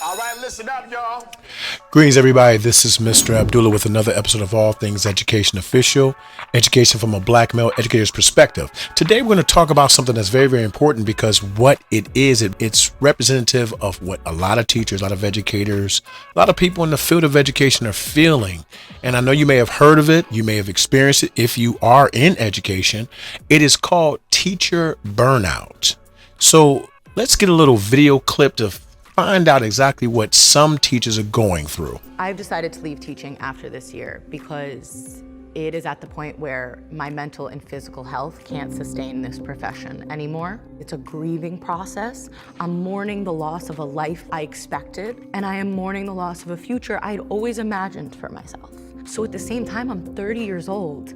All right, listen up, y'all. Greetings, everybody. This is Mr. Abdullah with another episode of All Things Education Official, education from a black male educator's perspective. Today, we're going to talk about something that's very, very important because what it is, it's representative of what a lot of teachers, a lot of educators, a lot of people in the field of education are feeling. And I know you may have heard of it. You may have experienced it if you are in education. It is called teacher burnout. So let's get a little video clip to find out exactly what some teachers are going through. I've decided to leave teaching after this year because it is at the point where my mental and physical health can't sustain this profession anymore. It's a grieving process. I'm mourning the loss of a life I expected, and I am mourning the loss of a future I'd always imagined for myself. So at the same time, I'm 30 years old,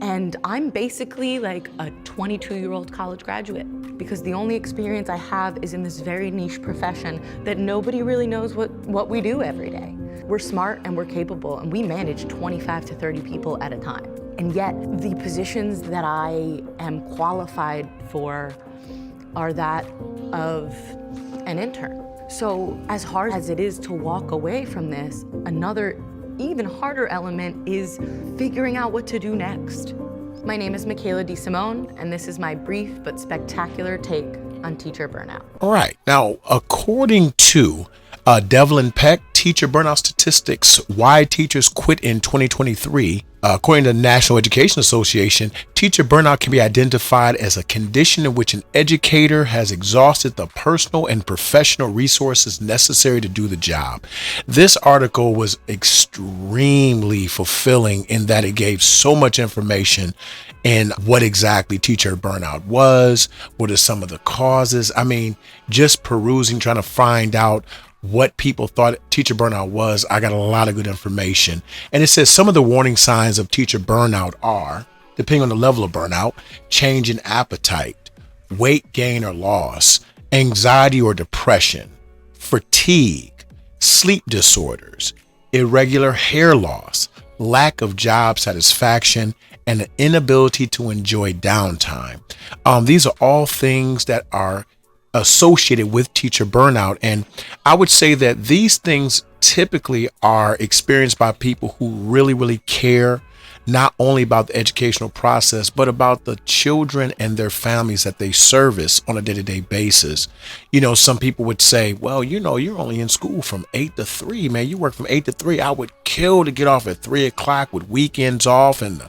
and I'm basically like a 22-year-old college graduate because the only experience I have is in this very niche profession that nobody really knows what we do every day. We're smart and we're capable, and we manage 25 to 30 people at a time. And yet the positions that I am qualified for are that of an intern. So as hard as it is to walk away from this, another even harder element is figuring out what to do next. My name is Michaela DeSimone, and this is my brief but spectacular take on teacher burnout. All right. Now, according to Devlin Peck, teacher burnout statistics, why teachers quit in 2023. According to the National Education Association, teacher burnout can be identified as a condition in which an educator has exhausted the personal and professional resources necessary to do the job. This article was extremely fulfilling in that it gave so much information in what exactly teacher burnout was, what are some of the causes. I mean, just perusing, trying to find out what people thought teacher burnout was, I got a lot of good information. And it says some of the warning signs of teacher burnout are, depending on the level of burnout, change in appetite, weight gain or loss, anxiety or depression, fatigue, sleep disorders, irregular hair loss, lack of job satisfaction, and an inability to enjoy downtime. These are all things that are associated with teacher burnout. And I would say that these things typically are experienced by people who really, really care not only about the educational process, but about the children and their families that they service on a day-to-day basis. You know, some people would say, well, you know, you're only in school from 8 to 3, man. You work from 8 to 3. I would kill to get off at 3 o'clock with weekends off and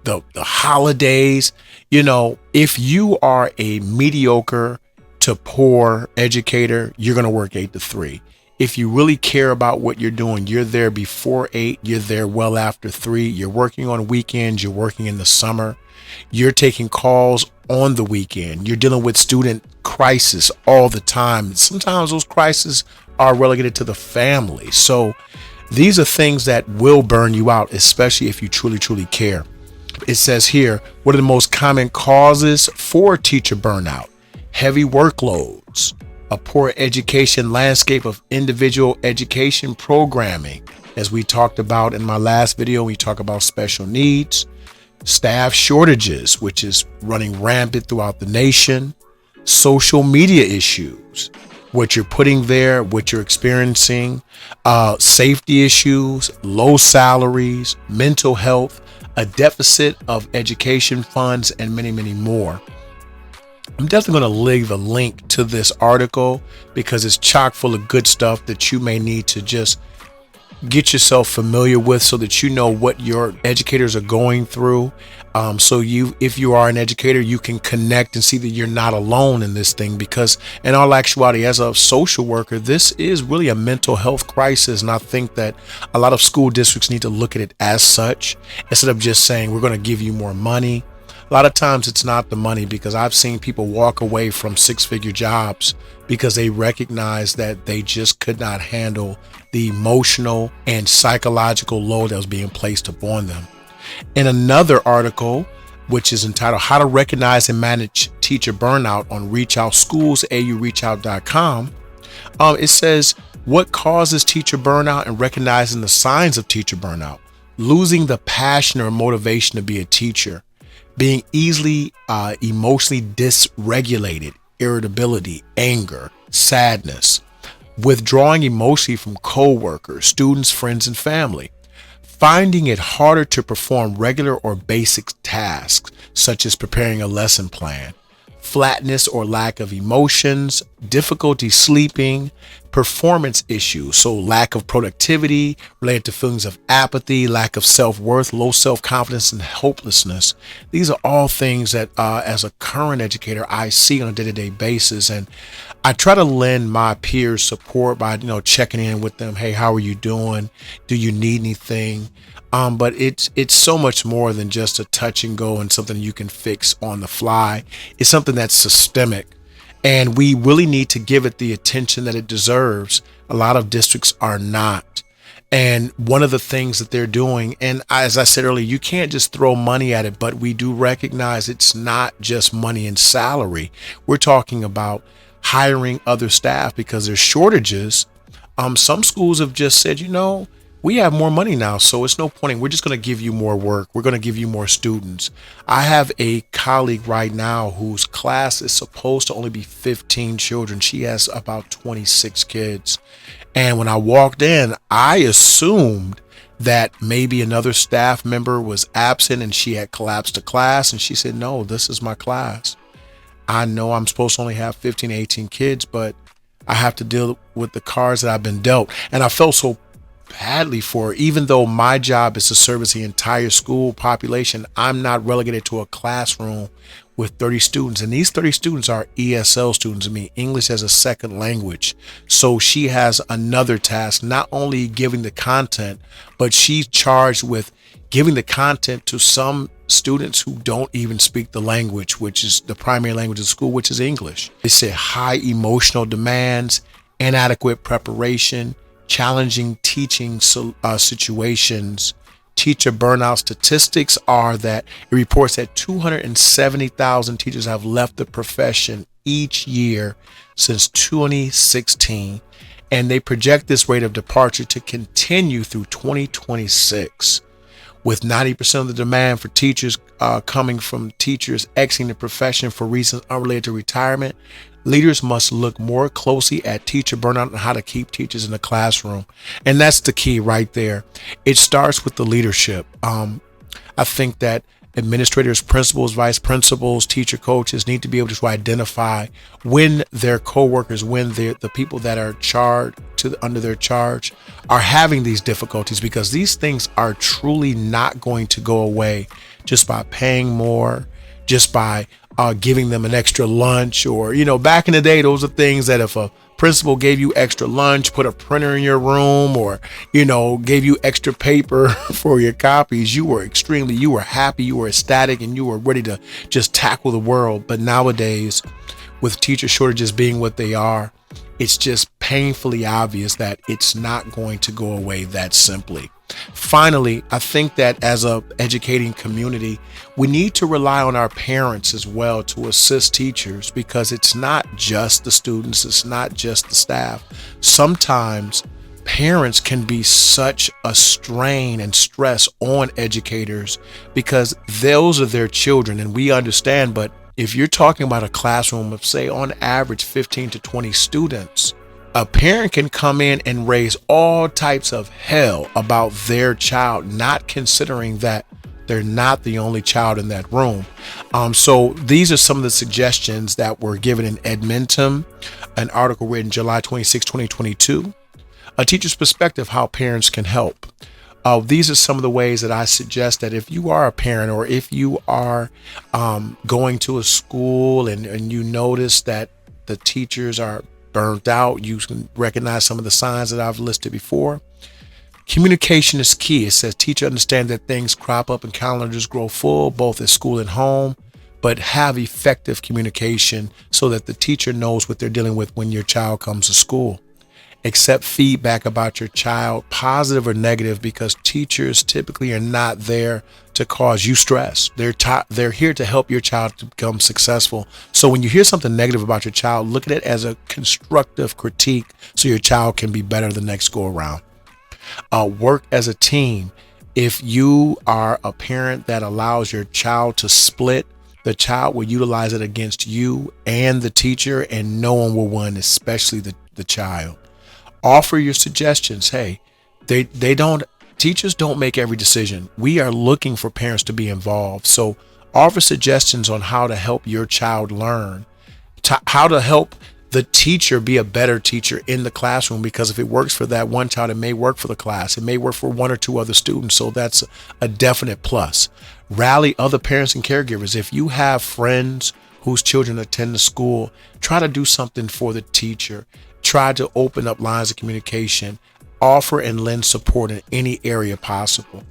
the holidays. You know, if you are a mediocre to poor educator, you're going to work 8 to 3. If you really care about what you're doing, you're there before 8, you're there well after 3. You're working on weekends, you're working in the summer, you're taking calls on the weekend, you're dealing with student crisis all the time. Sometimes those crises are relegated to the family. So these are things that will burn you out, especially if you truly, truly care. It says here, what are the most common causes for teacher burnout? Heavy workloads, a poor education landscape of individual education programming. As we talked about in my last video, we talk about special needs, staff shortages, which is running rampant throughout the nation, social media issues, what you're putting there, what you're experiencing, safety issues, low salaries, mental health, a deficit of education funds, and many, many more. I'm definitely going to leave a link to this article because it's chock full of good stuff that you may need to just get yourself familiar with so that you know what your educators are going through. So if you are an educator, you can connect and see that you're not alone in this thing, because in all actuality, as a social worker, this is really a mental health crisis. And I think that a lot of school districts need to look at it as such instead of just saying, we're going to give you more money. A lot of times it's not the money, because I've seen people walk away from 6-figure jobs because they recognize that they just could not handle the emotional and psychological load that was being placed upon them. In another article, which is entitled How to Recognize and Manage Teacher Burnout on Reach Out Schools, aureachout.com, it says, what causes teacher burnout and recognizing the signs of teacher burnout? Losing the passion or motivation to be a teacher, being easily emotionally dysregulated, irritability, anger, sadness, withdrawing emotionally from coworkers, students, friends, and family, finding it harder to perform regular or basic tasks, such as preparing a lesson plan, flatness or lack of emotions, difficulty sleeping, performance issues, so lack of productivity related to feelings of apathy, lack of self-worth, low self-confidence, and hopelessness. These are all things that as a current educator I see on a day-to-day basis, and I try to lend my peers support by checking in with them. Hey, how are you doing? Do you need anything? But it's so much more than just a touch and go and something you can fix on the fly. It's something that's systemic, and we really need to give it the attention that it deserves. A lot of districts are not. And one of the things that they're doing, and as I said earlier, you can't just throw money at it, but we do recognize it's not just money and salary. We're talking about hiring other staff because there's shortages. Some schools have just said, we have more money now, so it's no point. We're just going to give you more work. We're going to give you more students. I have a colleague right now whose class is supposed to only be 15 children. She has about 26 kids. And when I walked in, I assumed that maybe another staff member was absent and she had collapsed a class. And she said, no, this is my class. I know I'm supposed to only have 15, 18 kids, but I have to deal with the cards that I've been dealt. And I felt so badly for her. Even though my job is to service the entire school population, I'm not relegated to a classroom with 30 students. And these 30 students are ESL students, English as a second language. So she has another task, not only giving the content, but she's charged with giving the content to some students who don't even speak the language, which is the primary language of school, which is English. They say high emotional demands, inadequate preparation, challenging teaching situations. Teacher burnout statistics are that it reports that 270,000 teachers have left the profession each year since 2016, and they project this rate of departure to continue through 2026. With 90% of the demand for teachers coming from teachers exiting the profession for reasons unrelated to retirement, leaders must look more closely at teacher burnout and how to keep teachers in the classroom. And that's the key right there. It starts with the leadership. I think that administrators, principals, vice principals, teacher coaches need to be able to identify when their coworkers, when the people that are under their charge are having these difficulties, because these things are truly not going to go away just by paying more, just by giving them an extra lunch, or, back in the day, those are things that if a principal gave you extra lunch, put a printer in your room, or, gave you extra paper for your copies, you were happy, you were ecstatic, and you were ready to just tackle the world. But nowadays, with teacher shortages being what they are, it's just painfully obvious that it's not going to go away that simply. Finally, I think that as a educating community, we need to rely on our parents as well to assist teachers, because it's not just the students, it's not just the staff. Sometimes parents can be such a strain and stress on educators because those are their children, and we understand. But if you're talking about a classroom of, say, on average 15 to 20 students, a parent can come in and raise all types of hell about their child, not considering that they're not the only child in that room. So these are some of the suggestions that were given in Edmonton, an article written July 26, 2022, A Teacher's Perspective, How Parents Can Help. These are some of the ways that I suggest that if you are a parent, or if you are going to a school and you notice that the teachers are burnt out, you can recognize some of the signs that I've listed before. Communication is key. It says teacher understand that things crop up and calendars grow full, both at school and home, but have effective communication so that the teacher knows what they're dealing with when your child comes to school. Accept feedback about your child, positive or negative, because teachers typically are not there to cause you stress. They're here to help your child to become successful. So when you hear something negative about your child, look at it as a constructive critique so your child can be better the next go around. Work as a team. If you are a parent that allows your child to split, the child will utilize it against you and the teacher, and no one will win, especially the child. Offer your suggestions. Hey, they don't, teachers don't make every decision. We are looking for parents to be involved. So offer suggestions on how to help your child learn, how to help the teacher be a better teacher in the classroom, because if it works for that one child, it may work for the class. It may work for one or two other students. So that's a definite plus. Rally other parents and caregivers. If you have friends whose children attend the school, try to do something for the teacher. Try to open up lines of communication. Offer and lend support in any area possible.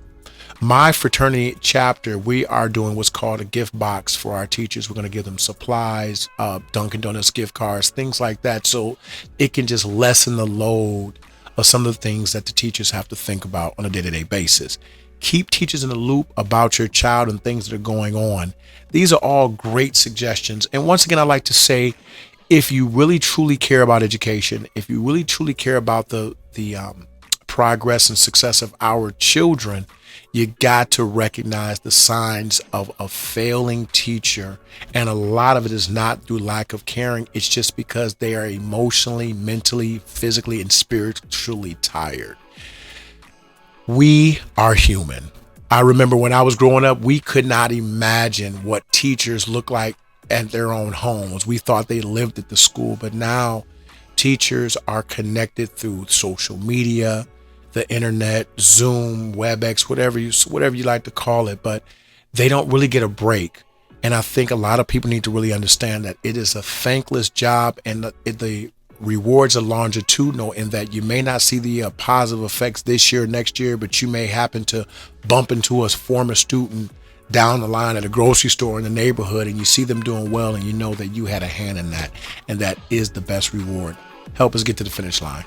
My fraternity chapter, we are doing what's called a gift box for our teachers. We're going to give them supplies, Dunkin' Donuts gift cards, things like that, so it can just lessen the load of some of the things that the teachers have to think about on a day-to-day basis. Keep teachers in the loop about your child and things that are going on. These are all great suggestions. And once again, I like to say, if you really truly care about education, if you really truly care about the progress and success of our children, you got to recognize the signs of a failing teacher. And a lot of it is not through lack of caring. It's just because they are emotionally, mentally, physically, and spiritually tired. We are human. I remember when I was growing up, we could not imagine what teachers look like at their own homes. We thought they lived at the school, but now teachers are connected through social media, the internet, Zoom, WebEx, whatever you like to call it, but they don't really get a break. And I think a lot of people need to really understand that it is a thankless job, and the rewards are longitudinal, in that you may not see the positive effects this year, next year, but you may happen to bump into a former student down the line at a grocery store in the neighborhood, and you see them doing well, and you know that you had a hand in that, and that is the best reward. Help us get to the finish line.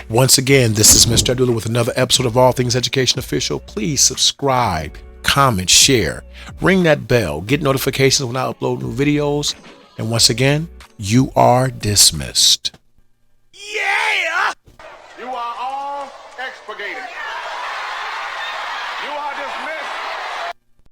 Once again, this is Mr. Abdullah with another episode of All Things Education Official. Please subscribe, comment, share, ring that bell, get notifications when I upload new videos. And once again, you are dismissed. Yeah! You are all expurgated. You are dismissed.